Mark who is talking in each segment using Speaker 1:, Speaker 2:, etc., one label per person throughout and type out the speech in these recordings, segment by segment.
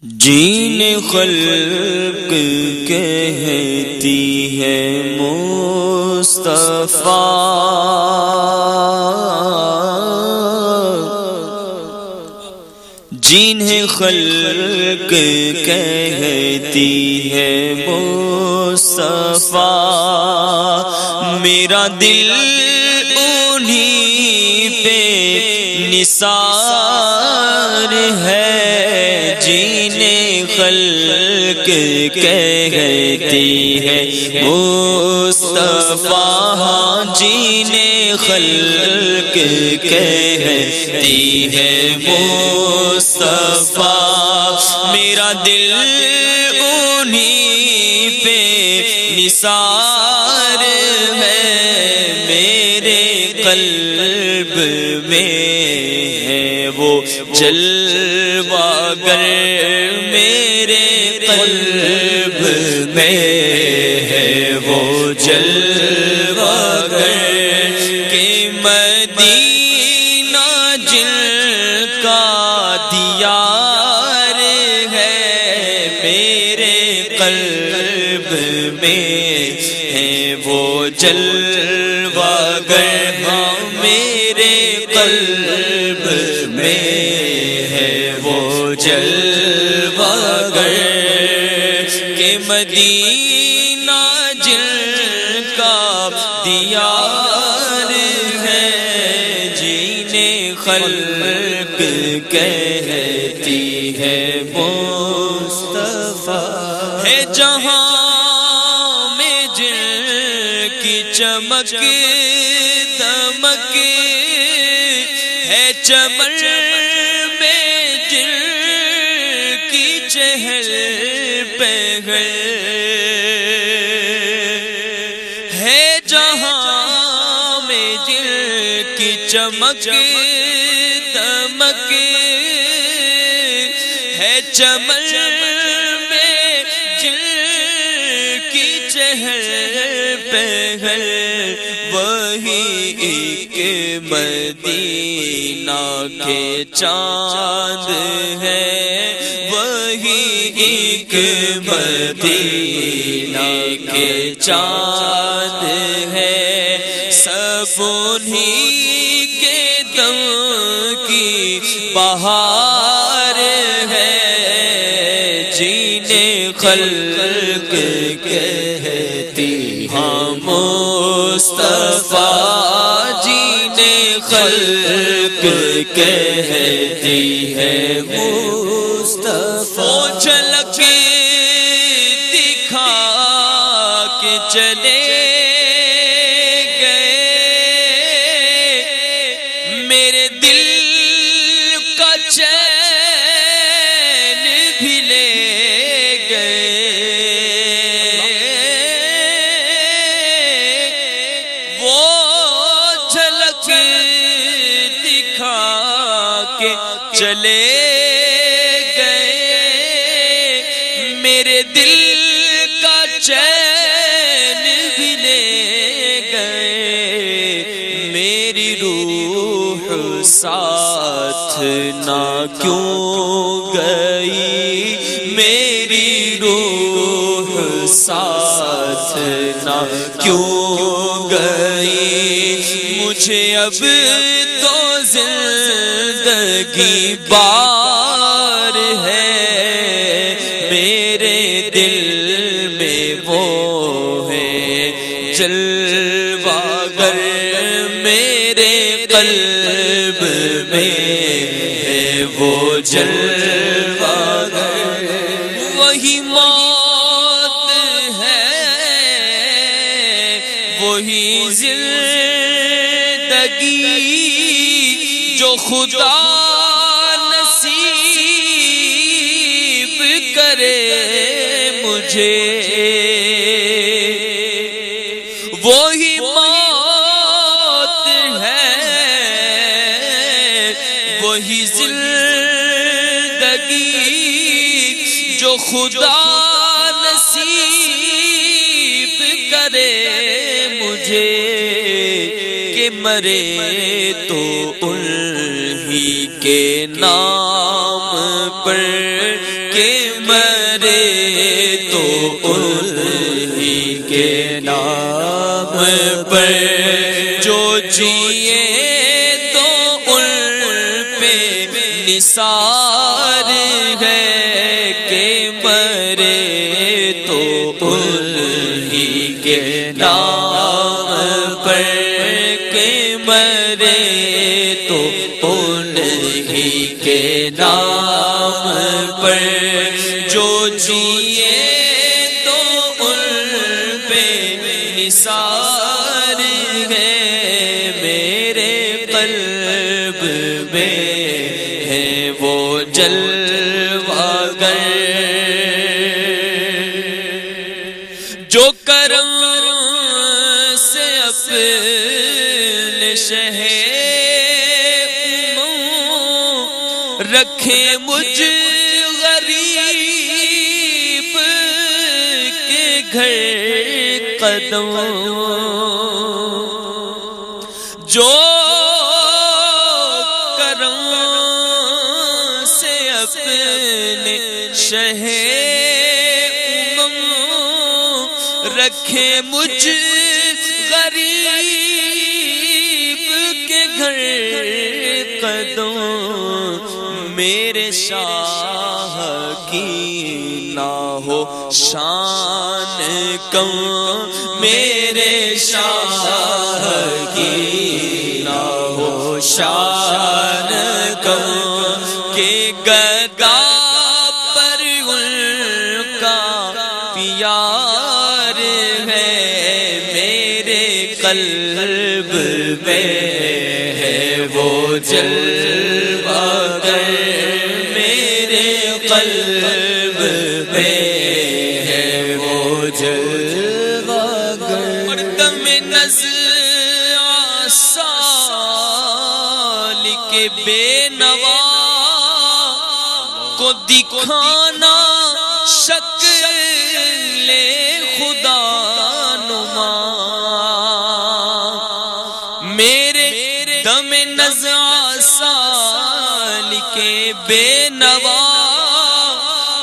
Speaker 1: جین خلق کہتی ہے مصطفیٰ، جین خلق کہتی ہے مصطفیٰ، میرا دل انہی پہ نثار ہے۔ جین خلق کہتی ہے مصطفیٰ، جین خلق کہتی ہے مصطفیٰ، میرا دل انہی پہ نثار ہے، میرے قلب میں ہے وہ جلوہ گر، میرے قلب میں ہے وہ جلوہ گر، کہ مدینہ جن کا دیار ہے، میرے قلب میں ہے وہ جلوہ گر، میرے قلب میں ہے وہ جلوہ گر، کہ مدینہ جن کا دیار ہے۔ جین خلق کہتی ہے مصطفیٰ، ہے جہاں میں جن کی چمک دمک، ہے چمن میں جن کی چہل پہل، ہے جہاں میں جن کی چمک دمک، ہے چمن میں جن کی چہل پہل، وہی ایک مدینہ کے چاند ہے، وہی ایک مدینہ کے چاند ہے، سب انہی کے دم کی بہار ہے۔ جین خلق کہتی ہاں مصطفیٰ، جین خلق کہتی ہے مصطفیٰ، جھلک دکھا کے چلے گئے، میرے دل کا چین بھی لے گئے، وہ جھلک دکھا کے چلے گئے، میرے دل کا چین بھی لے گئے، میری روح ساتھ نہ کیوں گئی، میری روح ساتھ نہ کیوں گئی، مجھے اب تو زندگی بار ہے، میرے دل میں وہ ہے جلوہ گر، میرے قلب میں ہے وہ جلوہ گر، وہی موت ہے وہی زندگی جو خدا نصیب کرے مجھے، وہی موت ہے وہی زندگی جو خدا نصیب کرے مجھے، کہ مرے تو انہی کے نام پر کے مرے تو انہی کے نام پر، جو جیے تو ان پہ نثار ہے، کہ مرے تو انہی کے نام پر، کہ مرے تو انہی کے نام پر، جو جیے تو ان پہ نثار ہے، میرے قلب میں ہے وہ جلوہ گر، جو کرم سے اپنے شہ رکھے مجھ غریب کے گھر قدم، جو کرم سے اپنے شہ رکھے مجھ غریب کے گھر قدم، میرے شاہ کی نہ ہو شان کم، میرے شاہ کی نہ ہو شان کم، کہ گدا پر ان کا پیار ہے، میرے قلب میں ہے وہ جلوہ گر، میرے قلب میں ہے وہ جلوہ گر، اور دم نزع سالک بے نوا کو دکھانا شکل خدا نما، میرے دم نزع سالک بے نوا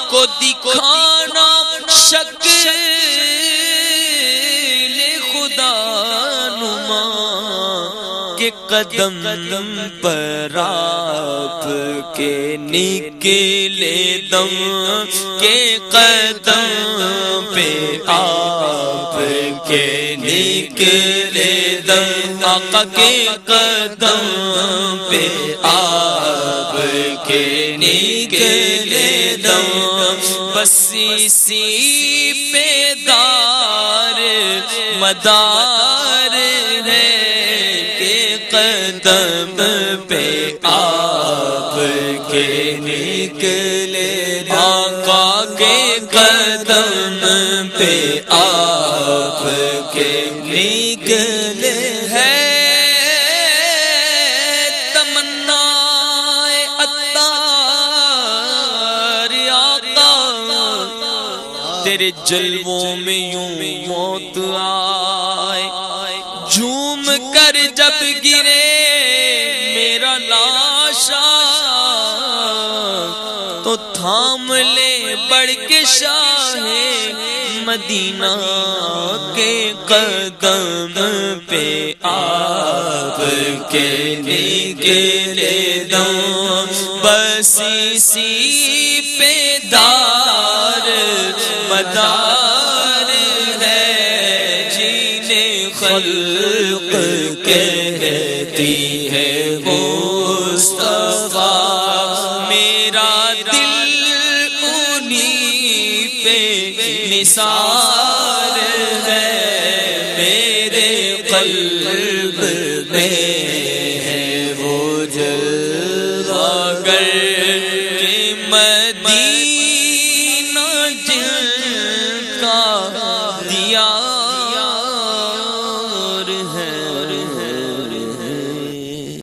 Speaker 1: کو دکھانا شکل خدا نما، کہ قدم پر آپ کے نکلے دم، کہ قدم پہ آپ کے نکلے دم، آقا کے قدم پہ آپ کے نکلے دم، بس اسی پہ دار مدار ہے، کہ قدم پہ آپ کے نکلے، آقا کے قدم پہ آپ کے نکلے ہیں، تمنا عطار آقا تیرے جلووں میں یوں موت آئے، جھوم کر جب گرے میرا لاشا، تو تھام لے بڑھ کے شاہ مدینہ کے قدم پہ آپ کے نکلے دم، بس اسی پہ دار مدار ہے، جینے خلق کہتی ہے مصطفیٰ، میرا دل انہی پہ نثار ہے، میرے قلب میں ہے وہ جلوہ گر، کہ مدینہ جل